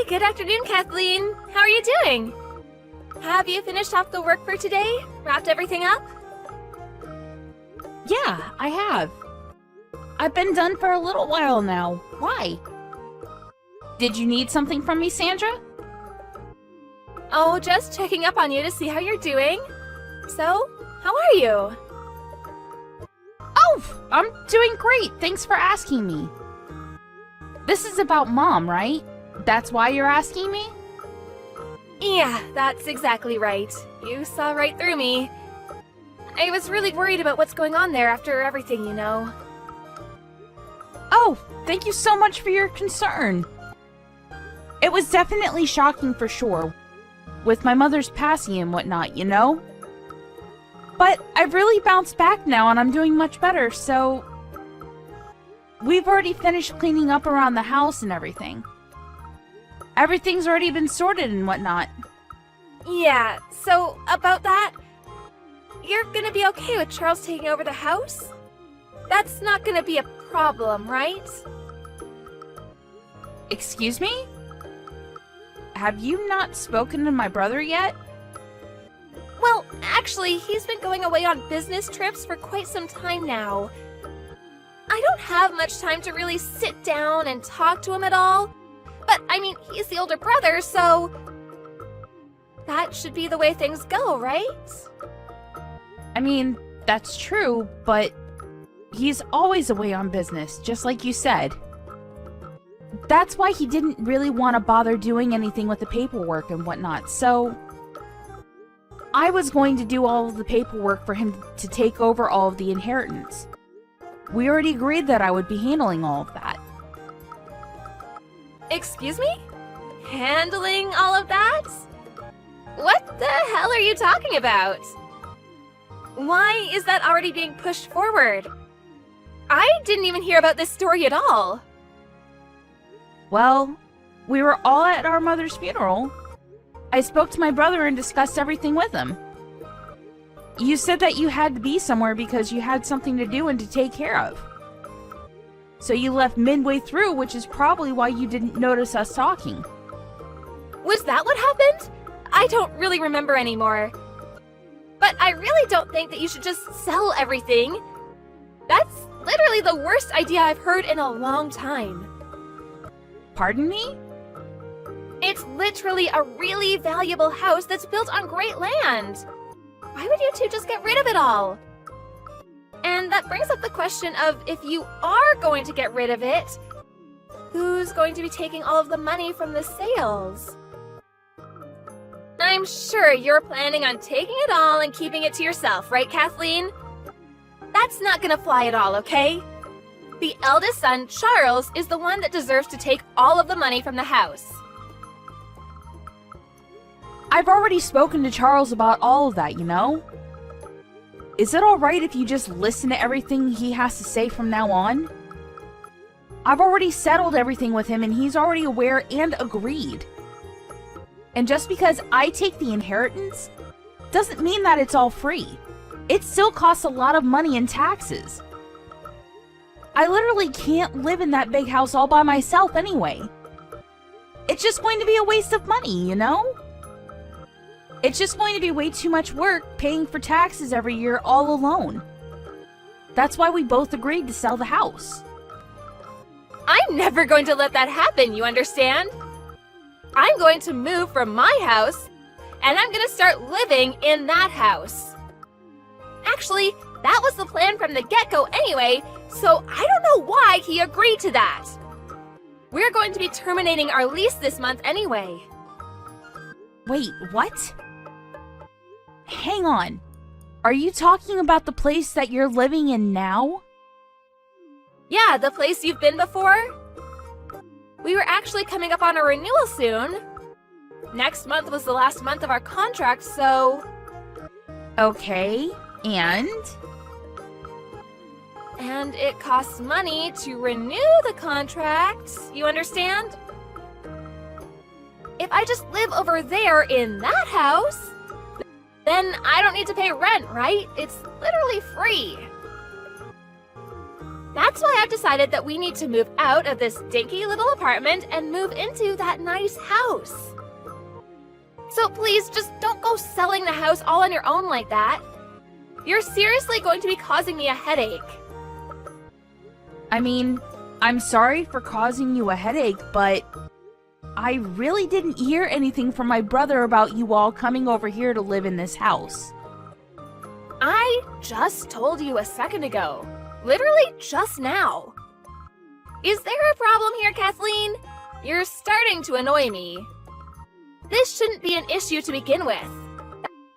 good afternoon, Kathleen. How are you doing? Have you finished off the work for today? Wrapped everything up? Yeah, I have. I've been done for a little while now. Why? Did you need something from me, Sandra? Oh, just checking up on you to see how you're doing. So, how are you? Oh, I'm doing great. Thanks for asking me. This is about Mom, right? That's why you're asking me? Yeah, that's exactly right. You saw right through me. I was really worried about what's going on there after everything, you know. Oh, thank you so much for your concern. It was definitely shocking for sure, with my mother's passing and whatnot, you know? But I've really bounced back now and I'm doing much better, so... We've already finished cleaning up around the house and everything. Everything's already been sorted and whatnot. Yeah, so about that, you're gonna be okay with Charles taking over the house? That's not gonna be a problem, right? Excuse me? Have you not spoken to my brother yet? Well, actually, he's been going away on business trips for quite some time now. I don't have much time to really sit down and talk to him at all. But, I mean, he's the older brother, so... that should be the way things go, right? I mean, that's true, but he's always away on business, just like you said. That's why he didn't really want to bother doing anything with the paperwork and whatnot, so... I was going to do all of the paperwork for him to take over all of the inheritance. We already agreed that I would be handling all of that. Excuse me? Handling all of that? What the hell are you talking about? Why is that already being pushed forward? I didn't even hear about this story at all. Well, we were all at our mother's funeral. I spoke to my brother and discussed everything with him. You said that you had to be somewhere because you had something to do and to take care of. So you left midway through, which is probably why you didn't notice us talking. Was that what happened? I don't really remember anymore. But I really don't think that you should just sell everything. That's literally the worst idea I've heard in a long time. Pardon me? It's literally a really valuable house that's built on great land. Why would you two just get rid of it all? And that brings up the question of, if you are going to get rid of it, who's going to be taking all of the money from the sales? I'm sure you're planning on taking it all and keeping it to yourself, right, Kathleen? That's not gonna fly at all, okay? The eldest son, Charles, is the one that deserves to take all of the money from the house. I've already spoken to Charles about all of that, you know? Is it alright if you just listen to everything he has to say from now on? I've already settled everything with him and he's already aware and agreed. And just because I take the inheritance, doesn't mean that it's all free. It still costs a lot of money in taxes. I literally can't live in that big house all by myself anyway. It's just going to be a waste of money, you know? It's just going to be way too much work paying for taxes every year all alone. That's why we both agreed to sell the house. I'm never going to let that happen, you understand? I'm going to move from my house, and I'm going to start living in that house. Actually, that was the plan from the get-go anyway, so I don't know why he agreed to that. We're going to be terminating our lease this month anyway. Wait, what? Hang on. Are you talking about the place that you're living in now? Yeah, the place you've been before. We were actually coming up on a renewal soon. Next month was the last month of our contract, so... Okay, and? And it costs money to renew the contract, you understand? If I just live over there in that house, then I don't need to pay rent, right? It's literally free. That's why I've decided that we need to move out of this dinky little apartment and move into that nice house. So please, just don't go selling the house all on your own like that. You're seriously going to be causing me a headache. I mean, I'm sorry for causing you a headache, but I really didn't hear anything from my brother about you all coming over here to live in this house. I just told you a second ago. Literally just now. Is there a problem here, Kathleen? You're starting to annoy me. This shouldn't be an issue to begin with.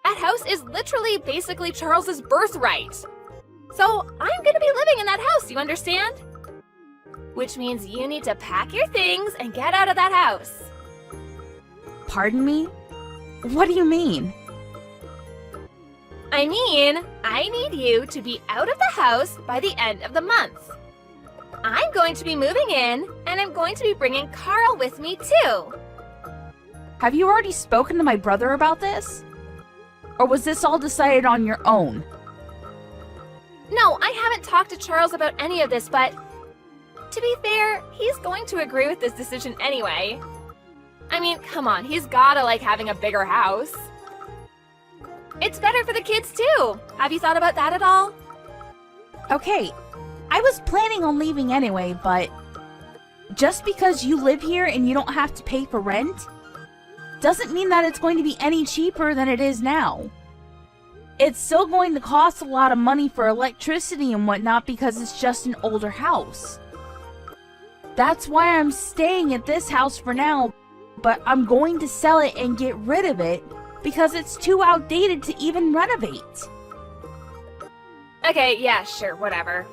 That house is literally basically Charles's birthright. So I'm gonna be living in that house, you understand? Which means you need to pack your things and get out of that house. Pardon me? What do you mean? I mean, I need you to be out of the house by the end of the month. I'm going to be moving in, and I'm going to be bringing Carl with me too. Have you already spoken to my brother about this? Or was this all decided on your own? No, I haven't talked to Charles about any of this, but to be fair, he's going to agree with this decision anyway. I mean, come on, he's gotta like having a bigger house. It's better for the kids too. Have you thought about that at all? Okay, I was planning on leaving anyway, but just because you live here and you don't have to pay for rent doesn't mean that it's going to be any cheaper than it is now. It's still going to cost a lot of money for electricity and whatnot because it's just an older house. That's why I'm staying at this house for now, but I'm going to sell it and get rid of it because it's too outdated to even renovate. Okay, yeah, sure, whatever.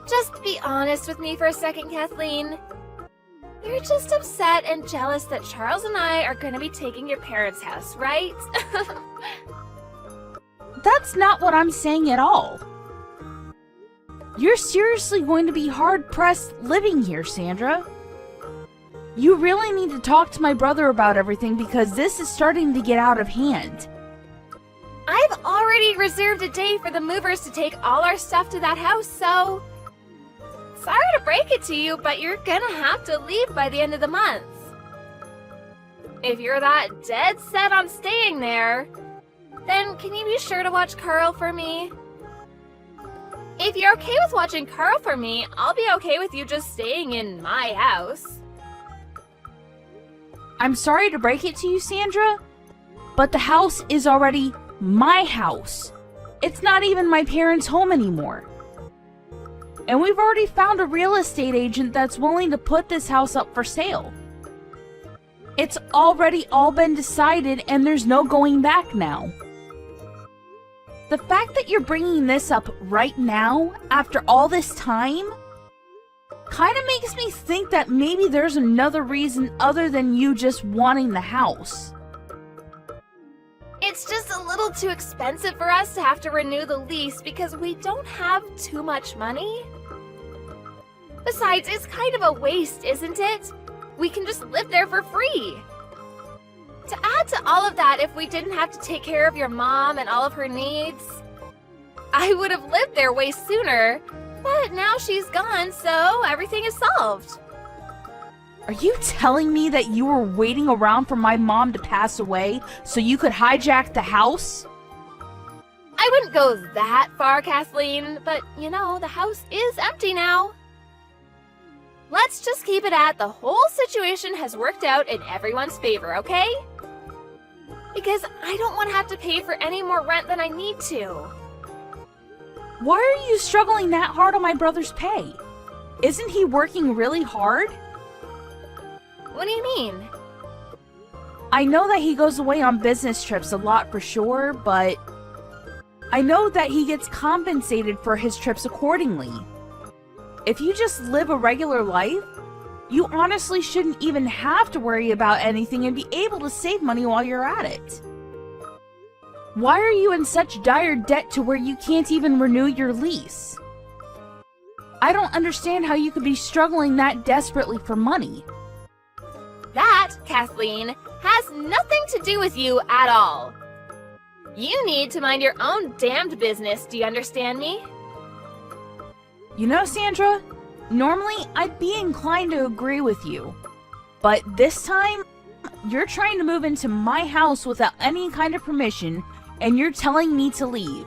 Just be honest with me for a second, Kathleen. You're just upset and jealous that Charles and I are going to be taking your parents' house, right? That's not what I'm saying at all. You're seriously going to be hard-pressed living here, Sandra. You really need to talk to my brother about everything because this is starting to get out of hand. I've already reserved a day for the movers to take all our stuff to that house, so sorry to break it to you, but you're gonna have to leave by the end of the month. If you're that dead set on staying there, then can you be sure to watch Carl for me? If you're okay with watching Carl for me, I'll be okay with you just staying in my house. I'm sorry to break it to you, Sandra, but the house is already my house. It's not even my parents' home anymore. And we've already found a real estate agent that's willing to put this house up for sale. It's already all been decided and there's no going back now. The fact that you're bringing this up right now, after all this time, kind of makes me think that maybe there's another reason other than you just wanting the house. It's just a little too expensive for us to have to renew the lease because we don't have too much money. Besides, it's kind of a waste, isn't it? We can just live there for free. To add to all of that, if we didn't have to take care of your mom and all of her needs, I would have lived there way sooner. But now she's gone, so everything is solved. Are you telling me that you were waiting around for my mom to pass away so you could hijack the house? I wouldn't go that far, Kathleen, but you know, the house is empty now. Let's just keep it at the whole situation has worked out in everyone's favor, okay? Because I don't want to have to pay for any more rent than I need to. Why are you struggling that hard on my brother's pay? Isn't he working really hard? What do you mean? I know that he goes away on business trips a lot for sure, but I know that he gets compensated for his trips accordingly. If you just live a regular life, you honestly shouldn't even have to worry about anything and be able to save money while you're at it. Why are you in such dire debt to where you can't even renew your lease? I don't understand how you could be struggling that desperately for money. That, Kathleen, has nothing to do with you at all. You need to mind your own damned business, do you understand me? You know, Sandra, normally I'd be inclined to agree with you. But this time, you're trying to move into my house without any kind of permission, and you're telling me to leave.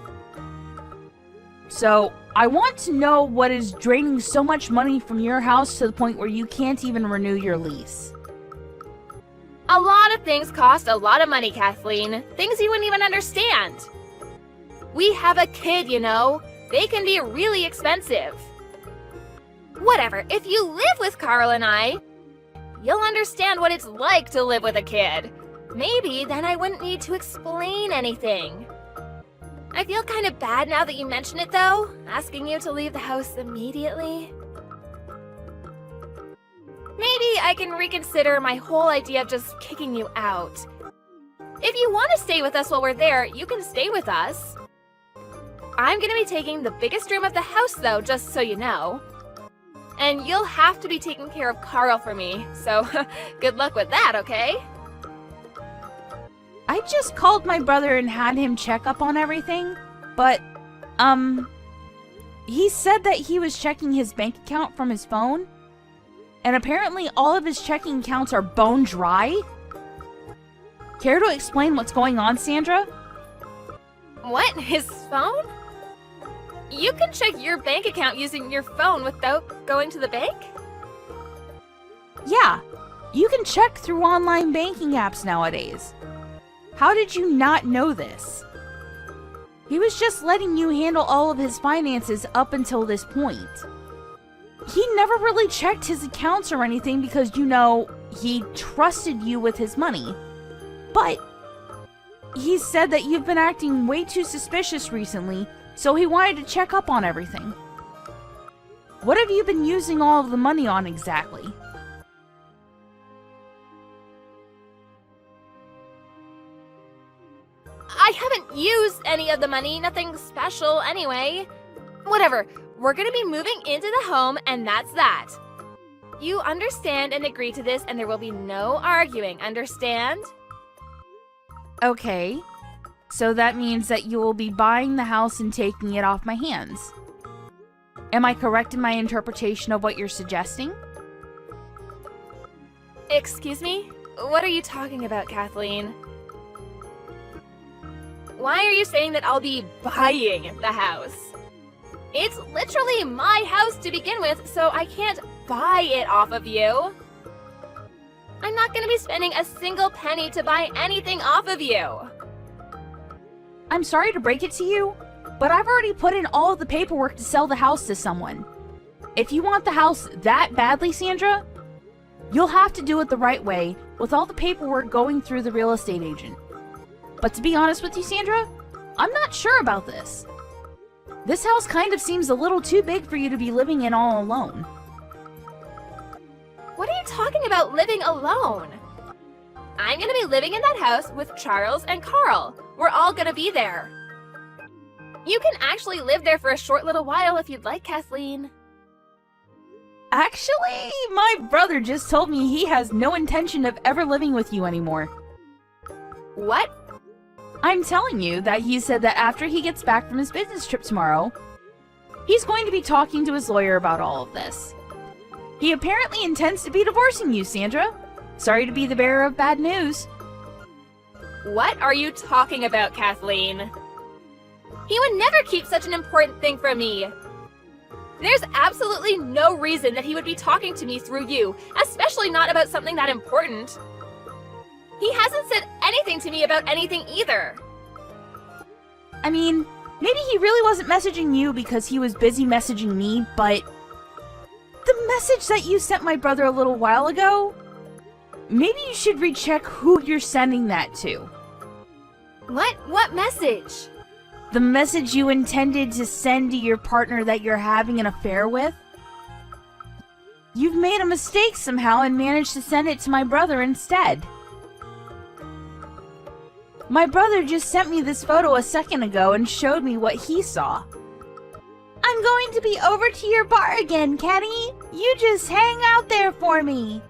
So, I want to know what is draining so much money from your house to the point where you can't even renew your lease. A lot of things cost a lot of money, Kathleen. Things you wouldn't even understand. We have a kid, you know. They can be really expensive. Whatever, if you live with Carl and I, you'll understand what it's like to live with a kid. Maybe then I wouldn't need to explain anything. I feel kind of bad now that you mention it, though, asking you to leave the house immediately. Maybe I can reconsider my whole idea of just kicking you out. If you want to stay with us while we're there, you can stay with us. I'm going to be taking the biggest room of the house, though, just so you know. And you'll have to be taking care of Carl for me, so good luck with that, okay? I just called my brother and had him check up on everything, but, he said that he was checking his bank account from his phone, and apparently all of his checking accounts are bone dry. Care to explain what's going on, Sandra? What? His phone? You can check your bank account using your phone without going to the bank? Yeah, you can check through online banking apps nowadays. How did you not know this? He was just letting you handle all of his finances up until this point. He never really checked his accounts or anything because, you know, he trusted you with his money. But he said that you've been acting way too suspicious recently, so he wanted to check up on everything. What have you been using all of the money on exactly? I haven't used any of the money, nothing special anyway. Whatever, we're gonna be moving into the home and that's that. You understand and agree to this and there will be no arguing, understand? Okay, so that means that you will be buying the house and taking it off my hands. Am I correct in my interpretation of what you're suggesting? Excuse me? What are you talking about, Kathleen? Why are you saying that I'll be buying the house? It's literally my house to begin with, so I can't buy it off of you. I'm not going to be spending a single penny to buy anything off of you. I'm sorry to break it to you, but I've already put in all of the paperwork to sell the house to someone. If you want the house that badly, Sandra, you'll have to do it the right way with all the paperwork going through the real estate agent. But to be honest with you, Sandra, I'm not sure about this. This house kind of seems a little too big for you to be living in all alone. What are you talking about living alone? I'm gonna be living in that house with Charles and Carl. We're all gonna be there. You can actually live there for a short little while if you'd like, Kathleen. Actually, my brother just told me he has no intention of ever living with you anymore. What? I'm telling you that he said that after he gets back from his business trip tomorrow, he's going to be talking to his lawyer about all of this. He apparently intends to be divorcing you, Sandra. Sorry to be the bearer of bad news. What are you talking about, Kathleen? He would never keep such an important thing from me. There's absolutely no reason that he would be talking to me through you, especially not about something that important. He hasn't said anything to me about anything either. I mean, maybe he really wasn't messaging you because he was busy messaging me, but the message that you sent my brother a little while ago, maybe you should recheck who you're sending that to. What message? The message you intended to send to your partner that you're having an affair with? You've made a mistake somehow and managed to send it to my brother instead. My brother just sent me this photo a second ago and showed me what he saw. I'm going to be over to your bar again, Kenny. You just hang out there for me.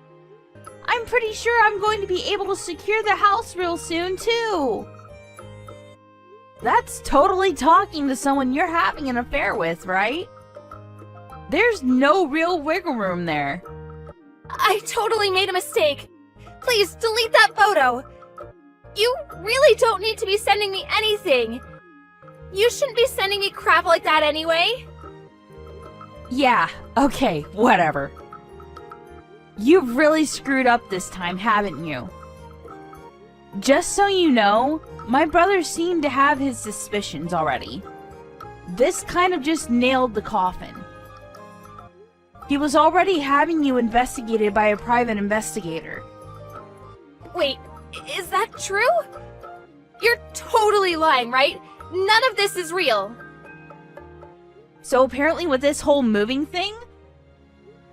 I'm pretty sure I'm going to be able to secure the house real soon, too. That's totally talking to someone you're having an affair with, right? There's no real wiggle room there. I totally made a mistake. Please delete that photo. You really don't need to be sending me anything. You shouldn't be sending me crap like that anyway. Yeah, okay, whatever. You've really screwed up this time, haven't you? Just so you know, my brother seemed to have his suspicions already. This kind of just nailed the coffin. He was already having you investigated by a private investigator. Wait, is that true? You're totally lying, right? None of this is real. So apparently with this whole moving thing,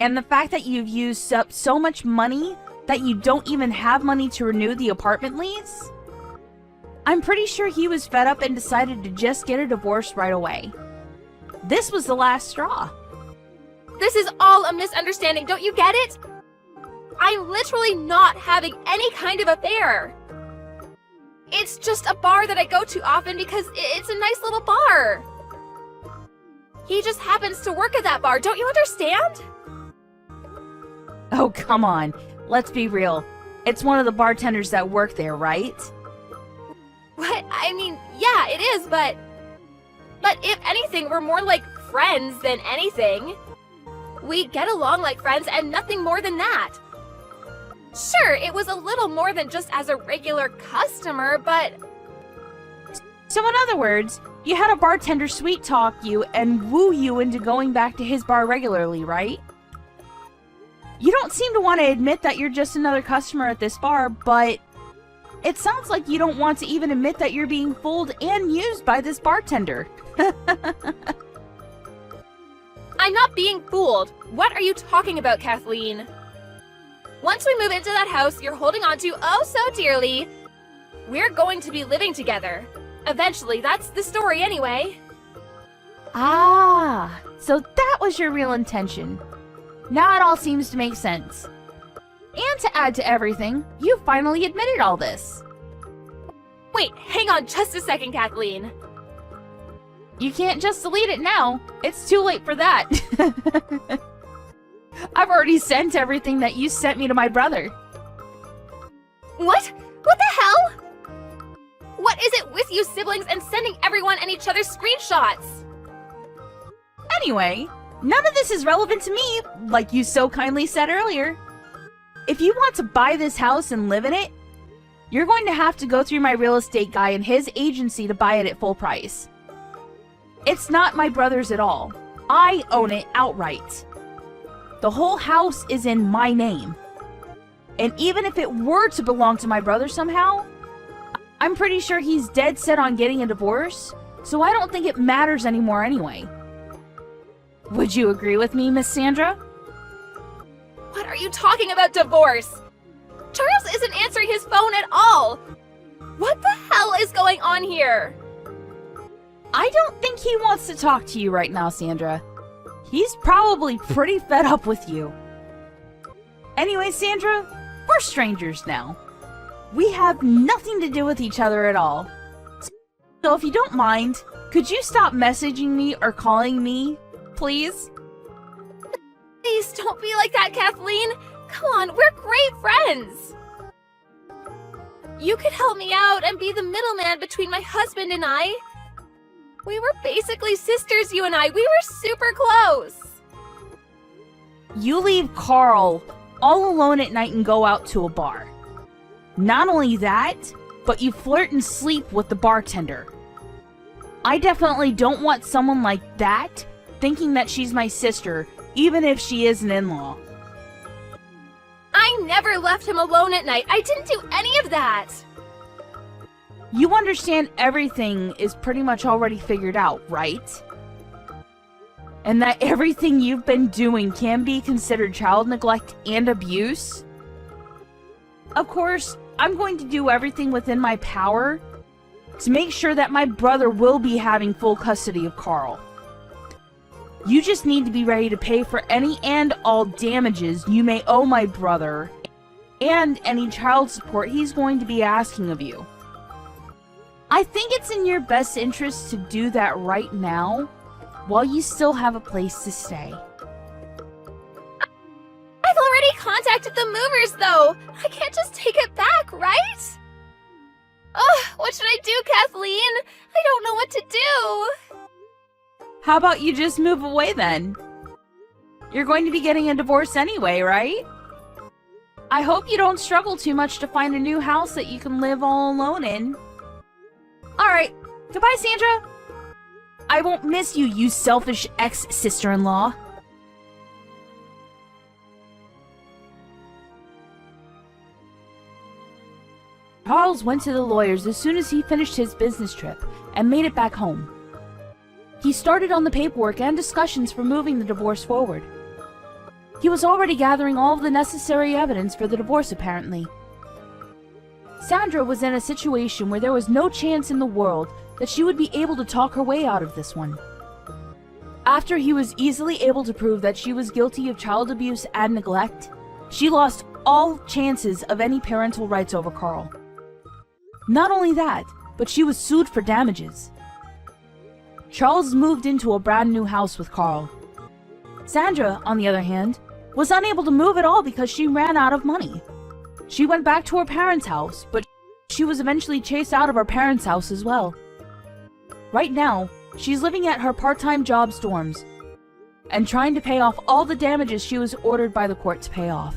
and the fact that you've used up so much money that you don't even have money to renew the apartment lease, I'm pretty sure he was fed up and decided to just get a divorce right away. This was the last straw. This is all a misunderstanding, don't you get it? I'm literally not having any kind of affair. It's just a bar that I go to often because it's a nice little bar. He just happens to work at that bar, don't you understand? Oh, come on. Let's be real. It's one of the bartenders that work there, right? What? I mean, yeah, it is, but if anything, we're more like friends than anything. We get along like friends and nothing more than that. Sure, it was a little more than just as a regular customer, but... So in other words, you had a bartender sweet talk you and woo you into going back to his bar regularly, right? You don't seem to want to admit that you're just another customer at this bar, but it sounds like you don't want to even admit that you're being fooled and used by this bartender. I'm not being fooled. What are you talking about, Kathleen? Once we move into that house you're holding on to oh so dearly, we're going to be living together. Eventually, that's the story anyway. Ah, so that was your real intention. Now it all seems to make sense. And to add to everything, you finally admitted all this. Wait, hang on just a second, Kathleen. You can't just delete it now. It's too late for that. I've already sent everything that you sent me to my brother. What? What the hell? What is it with you siblings and sending everyone and each other screenshots? Anyway, none of this is relevant to me, like you so kindly said earlier. If you want to buy this house and live in it, you're going to have to go through my real estate guy and his agency to buy it at full price. It's not my brother's at all. I own it outright. The whole house is in my name. And even if it were to belong to my brother somehow, I'm pretty sure he's dead set on getting a divorce, so I don't think it matters anymore anyway. Would you agree with me, Miss Sandra? What are you talking about divorce? Charles isn't answering his phone at all. What the hell is going on here? I don't think he wants to talk to you right now, Sandra. He's probably pretty fed up with you. Anyway, Sandra, we're strangers now. We have nothing to do with each other at all. So if you don't mind, could you stop messaging me or calling me, please? Please don't be like that, Kathleen. Come on, we're great friends. You could help me out and be the middleman between my husband and I. We were basically sisters, you and I. We were super close. You leave Carl all alone at night and go out to a bar. Not only that, but you flirt and sleep with the bartender. I definitely don't want someone like that thinking that she's my sister, even if she is an in-law. I never left him alone at night. I didn't do any of that. You understand everything is pretty much already figured out, right? And that everything you've been doing can be considered child neglect and abuse? Of course, I'm going to do everything within my power to make sure that my brother will be having full custody of Carl. You just need to be ready to pay for any and all damages you may owe my brother and any child support he's going to be asking of you. I think it's in your best interest to do that right now while you still have a place to stay. contacted the movers, though. I can't just take it back, right? Ugh, what should I do, Kathleen? I don't know what to do. How about you just move away then? You're going to be getting a divorce anyway, right? I hope you don't struggle too much to find a new house that you can live all alone in. Alright, goodbye, Sandra. I won't miss you, you selfish ex-sister-in-law. Charles went to the lawyers as soon as he finished his business trip and made it back home. He started on the paperwork and discussions for moving the divorce forward. He was already gathering all of the necessary evidence for the divorce, apparently. Sandra was in a situation where there was no chance in the world that she would be able to talk her way out of this one. After he was easily able to prove that she was guilty of child abuse and neglect, she lost all chances of any parental rights over Carl. Not only that, but she was sued for damages. Charles moved into a brand new house with Carl. Sandra, on the other hand, was unable to move at all because she ran out of money. She went back to her parents' house, but she was eventually chased out of her parents' house as well. Right now, she's living at her part-time job Storms and trying to pay off all the damages she was ordered by the court to pay off.